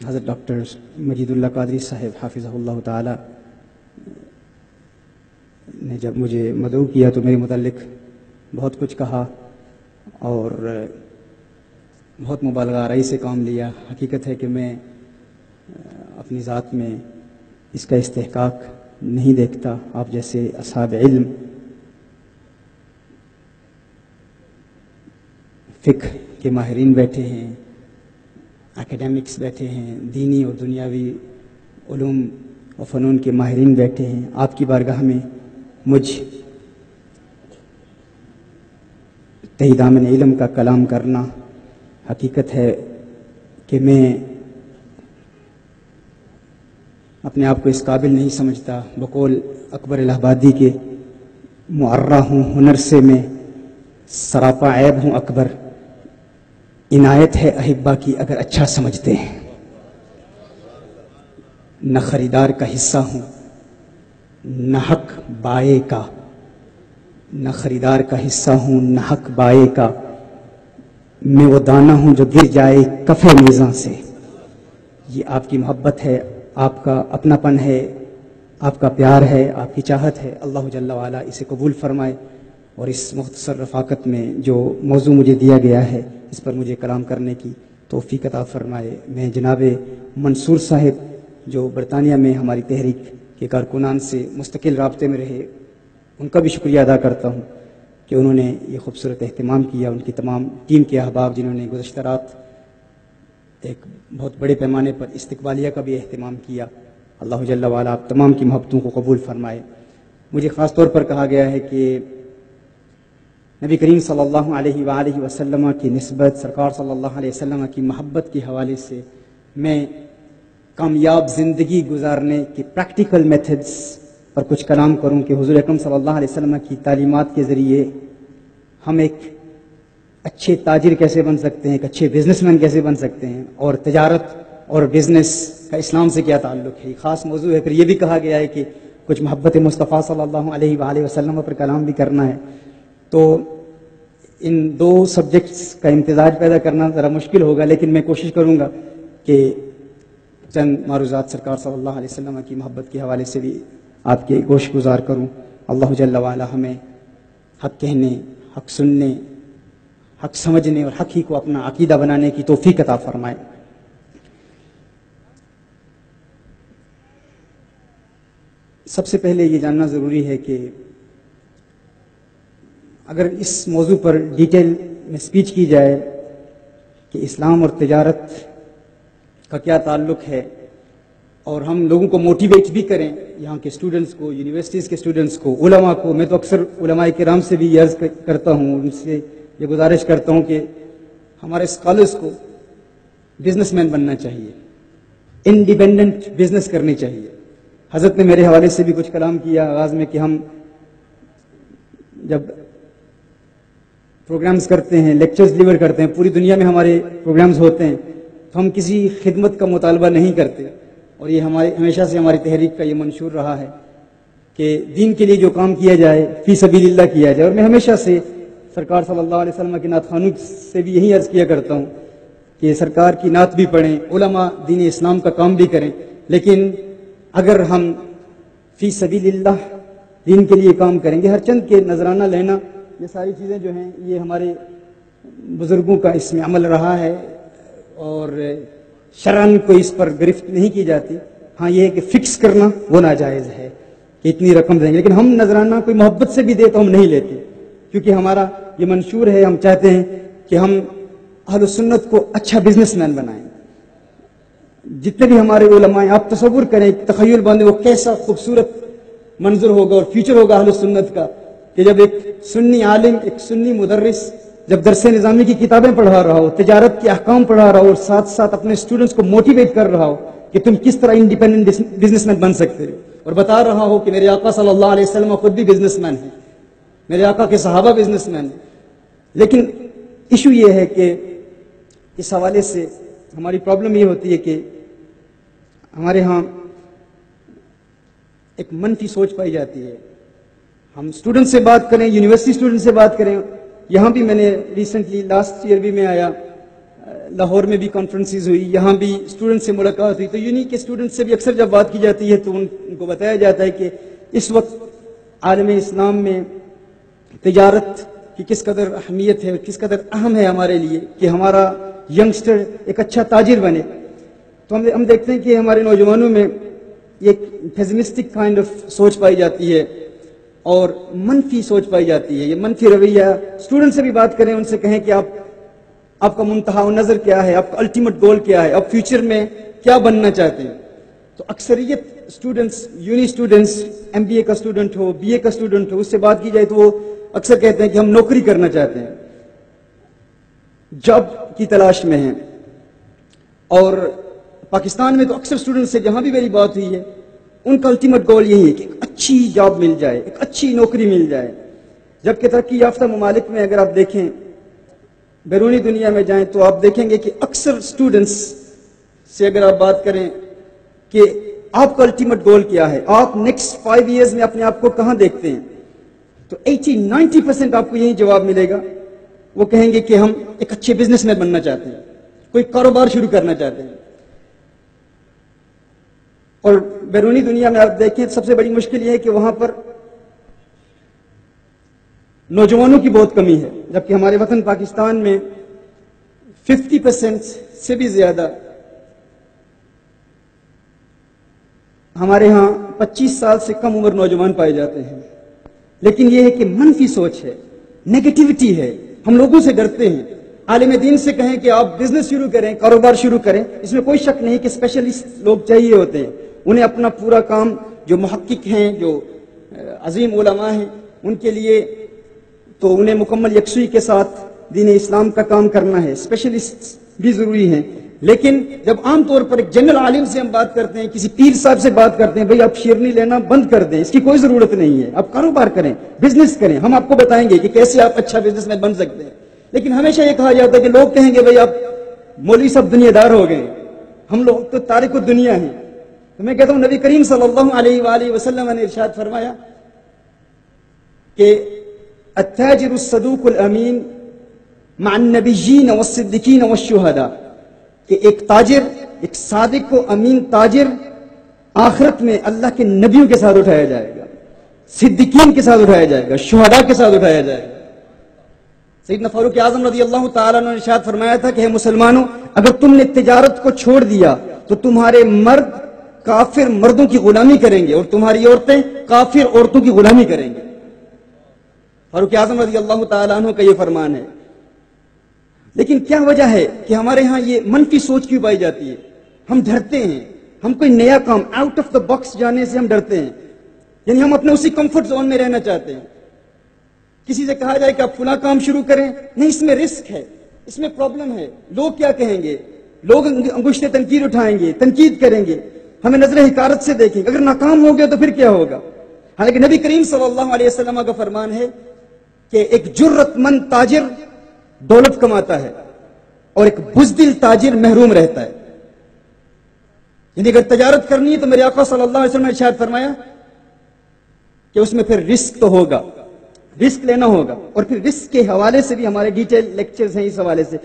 حضرت ڈاکٹر مجید اللہ قادری صاحب حافظہ اللہ تعالی نے جب مجھے مدعو کیا تو میرے متعلق بہت کچھ کہا اور بہت مبالغہ آرائی سے کام لیا۔ حقیقت ہے کہ میں اپنی ذات میں اس کا استحقاق نہیں دیکھتا۔ آپ جیسے اصحاب علم، فقہ کے ماہرین بیٹھے ہیں، اکیڈیمکس بیٹھے ہیں، دینی اور دنیاوی علوم و فنون کے ماہرین بیٹھے ہیں۔ آپ کی بارگاہ میں مجھ تحت دامن علم کا کلام کرنا، حقیقت ہے کہ میں اپنے آپ کو اس قابل نہیں سمجھتا۔ بقول اکبر الہ آبادی کے معرہ ہوں ہنر سے میں، سراپا عیب ہوں اکبر، عنایت ہے احبا کی اگر اچھا سمجھتے ہیں۔ نہ خریدار کا حصہ ہوں نہ حق بائے کا، نہ خریدار کا حصہ ہوں نہ حق بائے کا، میں وہ دانہ ہوں جو گر جائے کف میزاں سے۔ یہ آپ کی محبت ہے، آپ کا اپنا پن ہے، آپ کا پیار ہے، آپ کی چاہت ہے۔ اللہ جل وعلا اسے قبول فرمائے اور اس مختصر رفاقت میں جو موضوع مجھے دیا گیا ہے اس پر مجھے کلام کرنے کی توفیق عطا فرمائے۔ میں جناب منصور صاحب جو برطانیہ میں ہماری تحریک کے کارکنان سے مستقل رابطے میں رہے، ان کا بھی شکریہ ادا کرتا ہوں کہ انہوں نے یہ خوبصورت اہتمام کیا۔ ان کی تمام ٹیم کے احباب جنہوں نے گزشتہ رات ایک بہت بڑے پیمانے پر استقبالیہ کا بھی اہتمام کیا، اللہ جل وعلا آپ تمام کی محبتوں کو قبول فرمائے۔ مجھے خاص طور پر کہا گیا ہے کہ نبی کریم صلی اللہ علیہ وآلہ وسلم کی نسبت، سرکار صلی اللہ علیہ وسلم کی محبت کے حوالے سے میں کامیاب زندگی گزارنے کی پریکٹیکل میتھڈز پر کچھ کلام کروں کہ حضور اکرم صلی اللہ علیہ وسلم کی تعلیمات کے ذریعے ہم ایک اچھے تاجر کیسے بن سکتے ہیں، ایک اچھے بزنس مین کیسے بن سکتے ہیں، اور تجارت اور بزنس کا اسلام سے کیا تعلق ہے۔ یہ خاص موضوع ہے۔ پھر یہ بھی کہا گیا ہے کہ کچھ محبت مصطفیٰ صلی اللہ علیہ وآلہ وسلم پر کلام بھی کرنا ہے، تو ان دو سبجیکٹس کا امتزاج پیدا کرنا ذرا مشکل ہوگا، لیکن میں کوشش کروں گا کہ چند معروضات سرکار صلی اللہ علیہ وسلم کی محبت کے حوالے سے بھی آپ کے گوش گزار کروں۔ اللہ جل وعلا ہمیں حق کہنے، حق سننے، حق سمجھنے اور حق ہی کو اپنا عقیدہ بنانے کی توفیق عطا فرمائے۔ سب سے پہلے یہ جاننا ضروری ہے کہ اگر اس موضوع پر ڈیٹیل میں سپیچ کی جائے کہ اسلام اور تجارت کا کیا تعلق ہے، اور ہم لوگوں کو موٹیویٹ بھی کریں، یہاں کے اسٹوڈنٹس کو، یونیورسٹیز کے اسٹوڈنٹس کو، علماء کو، میں تو اکثر علماء کرام سے بھی عرض کرتا ہوں، ان سے یہ گزارش کرتا ہوں کہ ہمارے اسکالرس کو بزنس مین بننا چاہیے، انڈیپینڈنٹ بزنس کرنی چاہیے۔ حضرت نے میرے حوالے سے بھی کچھ کلام کیا آغاز میں کہ ہم جب پروگرامز کرتے ہیں، لیکچرز ڈلیور کرتے ہیں، پوری دنیا میں ہمارے پروگرامز ہوتے ہیں، تو ہم کسی خدمت کا مطالبہ نہیں کرتے، اور یہ ہمیشہ سے ہماری تحریک کا یہ منشور رہا ہے کہ دین کے لیے جو کام کیا جائے فی سبیل اللہ کیا جائے۔ اور میں ہمیشہ سے سرکار صلی اللہ علیہ وسلم کے نعت خوانوں سے بھی یہی عرض کیا کرتا ہوں کہ سرکار کی نعت بھی پڑھیں، علماء دین اسلام کا کام بھی کریں، لیکن اگر ہم فی سبیل اللہ دین کے لیے کام کریں گے، ہر چند کے نذرانہ لینا، یہ ساری چیزیں جو ہیں یہ ہمارے بزرگوں کا اس میں عمل رہا ہے، اور شرعاً کوئی اس پر گرفت نہیں کی جاتی۔ ہاں یہ ہے کہ فکس کرنا وہ ناجائز ہے کہ اتنی رقم دیں گے، لیکن ہم نذرانہ کوئی محبت سے بھی دے تو ہم نہیں لیتے، کیونکہ ہمارا یہ منشور ہے، ہم چاہتے ہیں کہ ہم اہل سنت کو اچھا بزنس مین بنائیں۔ جتنے بھی ہمارے علماء ہیں، آپ تصور کریں، تخیل باندھیں، وہ کیسا خوبصورت منظر ہوگا اور فیوچر ہوگا اہل سنت کا کہ جب ایک سنی عالم، ایک سنی مدرس جب درس نظامی کی کتابیں پڑھا رہا ہو، تجارت کے احکام پڑھا رہا ہو، اور ساتھ ساتھ اپنے اسٹوڈنٹس کو موٹیویٹ کر رہا ہو کہ تم کس طرح انڈیپینڈنٹ بزنس مین بن سکتے ہو، اور بتا رہا ہو کہ میرے آقا صلی اللہ علیہ وسلم خود بھی بزنس مین ہیں، میرے آقا کے صحابہ بزنس مین ہیں۔ لیکن ایشو یہ ہے کہ اس حوالے سے ہماری پرابلم یہ ہوتی ہے کہ ہمارے ہاں ایک منفی سوچ پائی جاتی ہے۔ ہم اسٹوڈنٹ سے بات کریں، یونیورسٹی اسٹوڈنٹ سے بات کریں، یہاں بھی میں نے ریسنٹلی لاسٹ ایئر بھی میں آیا، لاہور میں بھی کانفرنسز ہوئی، یہاں بھی اسٹوڈنٹ سے ملاقات ہوئی، تو یوں نہیں کہ اسٹوڈنٹ سے بھی اکثر جب بات کی جاتی ہے تو ان کو بتایا جاتا ہے کہ اس وقت عالم اسلام میں تجارت کی کس قدر اہمیت ہے، کس قدر اہم ہے ہمارے لیے کہ ہمارا ینگسٹر ایک اچھا تاجر بنے۔ تو ہم دیکھتے ہیں کہ ہمارے نوجوانوں میں ایک پیسمسٹک کائنڈ آف سوچ پائی جاتی ہے اور منفی سوچ پائی جاتی ہے۔ یہ منفی رویہ، اسٹوڈنٹ سے بھی بات کریں، ان سے کہیں کہ آپ کا منتہا نظر کیا ہے، آپ کا الٹیمیٹ گول کیا ہے، آپ فیوچر میں کیا بننا چاہتے ہیں، تو اکثریت students, uni students, M B A کا اسٹوڈنٹ ہو، بی اے کا اسٹوڈنٹ ہو، اس سے بات کی جائے تو وہ اکثر کہتے ہیں کہ ہم نوکری کرنا چاہتے ہیں، جاب کی تلاش میں ہیں۔ اور پاکستان میں تو اکثر اسٹوڈنٹ سے جہاں بھی میری بات ہوئی ہے، ان کا الٹیمیٹ گول یہی ہے کہ ایک اچھی جاب مل جائے، ایک اچھی نوکری مل جائے۔ جبکہ ترقی یافتہ ممالک میں اگر آپ دیکھیں، بیرونی دنیا میں جائیں تو آپ دیکھیں گے کہ اکثر اسٹوڈنٹس سے اگر آپ بات کریں کہ آپ کا الٹیمیٹ گول کیا ہے، آپ نیکسٹ 5 ایئرز میں اپنے آپ کو کہاں دیکھتے ہیں، تو 80-90% آپ کو یہی جواب ملے گا۔ وہ کہیں گے کہ ہم ایک اچھے بزنس مین بننا چاہتے ہیں، کوئی کاروبار شروع کرنا چاہتے ہیں۔ اور بیرونی دنیا میں آپ دیکھیں سب سے بڑی مشکل یہ ہے کہ وہاں پر نوجوانوں کی بہت کمی ہے، جبکہ ہمارے وطن پاکستان میں 50% سے بھی زیادہ، ہمارے ہاں 25 سال سے کم عمر نوجوان پائے جاتے ہیں۔ لیکن یہ ہے کہ منفی سوچ ہے، نیگیٹیوٹی ہے، ہم لوگوں سے ڈرتے ہیں۔ عالم دین سے کہیں کہ آپ بزنس شروع کریں، کاروبار شروع کریں، اس میں کوئی شک نہیں کہ اسپیشلسٹ لوگ چاہیے ہوتے ہیں، انہیں اپنا پورا کام، جو محقق ہیں، جو عظیم علماء ہیں، ان کے لیے تو انہیں مکمل یکسوئی کے ساتھ دین اسلام کا کام کرنا ہے، اسپیشلسٹ بھی ضروری ہیں۔ لیکن جب عام طور پر ایک جنرل عالم سے ہم بات کرتے ہیں، کسی پیر صاحب سے بات کرتے ہیں، بھئی آپ شیرنی لینا بند کر دیں، اس کی کوئی ضرورت نہیں ہے، آپ کاروبار کریں، بزنس کریں، ہم آپ کو بتائیں گے کہ کیسے آپ اچھا بزنس مین بن سکتے ہیں۔ لیکن ہمیشہ یہ کہا جاتا ہے کہ لوگ کہیں گے بھئی آپ مولوی صاحب دنیا دار ہو گئے، ہم لوگ تو تارک الدنیا ہیں۔ تو میں کہتا ہوں نبی کریم صلی اللہ علیہ وآلہ وسلم نے ارشاد فرمایا کہ التاجر الصدوق الامین مع النبیین والصدیقین والشہداء، کہ ایک تاجر، ایک صادق و امین تاجر آخرت میں اللہ کے نبیوں کے ساتھ اٹھایا جائے گا، صدیقین کے ساتھ اٹھایا جائے گا، شہداء کے ساتھ اٹھایا جائے گا۔ سیدنا فاروق اعظم رضی اللہ تعالیٰ عنہ نے ارشاد فرمایا تھا کہ اے مسلمانوں، اگر تم نے تجارت کو چھوڑ دیا تو تمہارے مرد کافر مردوں کی غلامی کریں گے اور تمہاری عورتیں کافر عورتوں کی غلامی کریں گے۔ فاروق اعظم رضی اللہ تعالیٰ عنہ کا یہ فرمان ہے۔ لیکن کیا وجہ ہے کہ ہمارے ہاں یہ منفی سوچ کیوں پائی جاتی ہے؟ ہم ڈرتے ہیں، ہم کوئی نیا کام، آؤٹ آف دا باکس جانے سے ہم ڈرتے ہیں، یعنی ہم اپنے اسی کمفرٹ زون میں رہنا چاہتے ہیں۔ کسی سے کہا جائے کہ آپ فلاں کام شروع کریں، نہیں، اس میں رسک ہے، اس میں پرابلم ہے، لوگ کیا کہیں گے، لوگ انگشت تنقید اٹھائیں گے، تنقید کریں گے، ہمیں نظر حقارت سے دیکھیں گے، اگر ناکام ہو گیا تو پھر کیا ہوگا؟ حالانکہ نبی کریم صلی اللہ علیہ وسلم کا فرمان ہے کہ ایک جرت مند تاجر دولت کماتا ہے اور ایک بزدل تاجر محروم رہتا ہے۔ یعنی اگر تجارت کرنی ہے تو میرے آقا صلی اللہ علیہ وسلم نے ارشاد فرمایا کہ اس میں پھر رسک تو ہوگا، رسک لینا ہوگا، اور پھر رسک کے حوالے سے بھی ہمارے ڈیٹیل لیکچرز ہیں اس حوالے سے۔